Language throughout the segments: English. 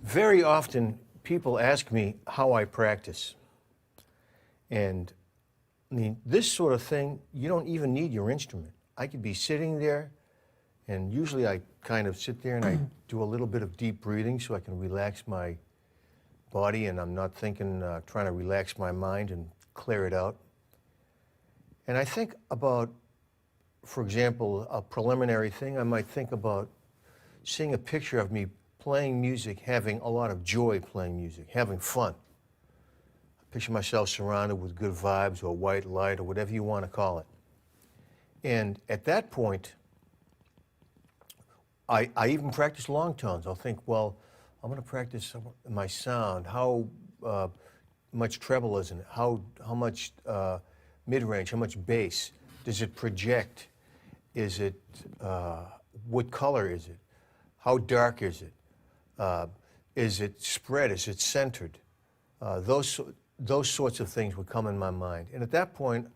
Very often people ask me how I practice. And I mean, this sort of thing, you don't even need your instrument. I could be sitting there, and usually I kind of sit there and I do a little bit of deep breathing so I can relax my body, and I'm not thinking, trying to relax my mind and clear it out. And I think about, for example, a preliminary thing, I might think about seeing a picture of me playing music, having a lot of joy playing music, having fun. I picture myself surrounded with good vibes or white light or whatever you want to call it. And at that point, I even practice long tones. I'll think, well, I'm going to practice my sound. How much treble is in it? How much mid-range? How much bass? Does it project? Is it, what color is it? How dark is it? Is it spread? Is it centered? Those sorts of things would come in my mind. And at that point,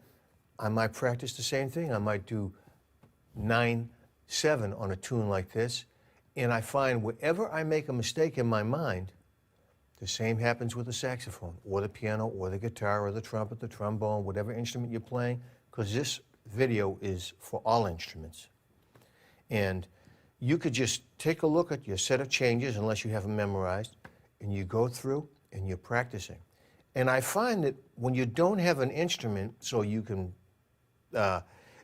I might practice the same thing. I might do 9/7 on a tune like this. And I find whenever I make a mistake in my mind, the same happens with the saxophone or the piano or the guitar or the trumpet, the trombone, whatever instrument you're playing, because this video is for all instruments. And you could just take a look at your set of changes, unless you have them memorized, and you go through and you're practicing. And I find that when you don't have an instrument, so you can,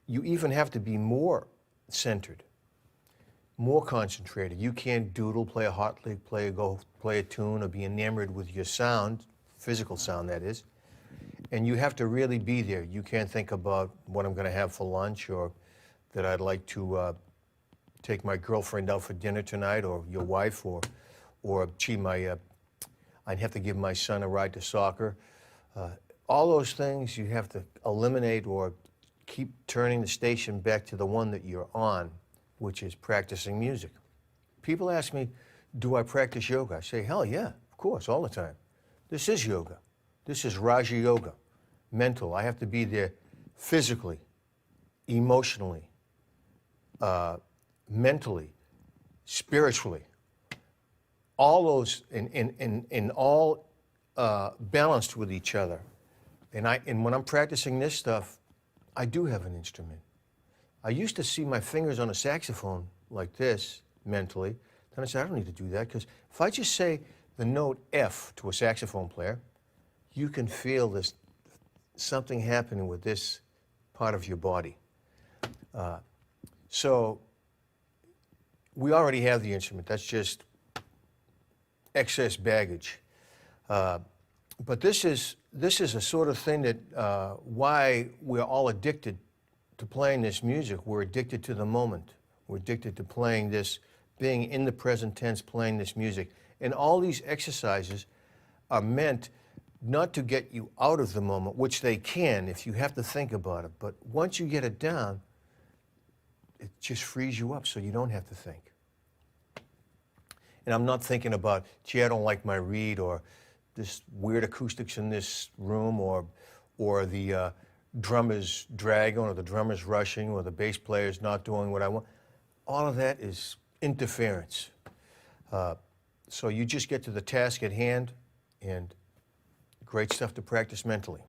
you even have to be more centered, more concentrated. You can't doodle, play a hot lick, play a tune, or be enamored with your sound, physical sound that is. And you have to really be there. You can't think about what I'm going to have for lunch, or that I'd like to take my girlfriend out for dinner tonight, or your wife, or gee, I'd have to give my son a ride to soccer. All those things you have to eliminate, or keep turning the station back to the one that you're on, which is practicing music. People ask me, do I practice yoga? I say, hell yeah, of course, all the time. This is yoga. This is Raja Yoga, mental. I have to be there physically, emotionally, mentally, spiritually. All those in all balanced with each other. And when I'm practicing this stuff, I do have an instrument. I used to see my fingers on a saxophone like this mentally. Then I said, I don't need to do that, because if I just say the note F to a saxophone player, you can feel this something happening with this part of your body. So we already have the instrument. That's just excess baggage. But this is a sort of thing that why we're all addicted to playing this music. We're addicted to the moment. We're addicted to playing this, being in the present tense, playing this music. And all these exercises are meant not to get you out of the moment, which they can if you have to think about it. But once you get it down, it just frees you up so you don't have to think. And I'm not thinking about, gee, I don't like my reed, or this weird acoustics in this room, or the drummer's dragging, or the drummer's rushing, or the bass player's not doing what I want. All of that is interference. So you just get to the task at hand, and great stuff to practice mentally.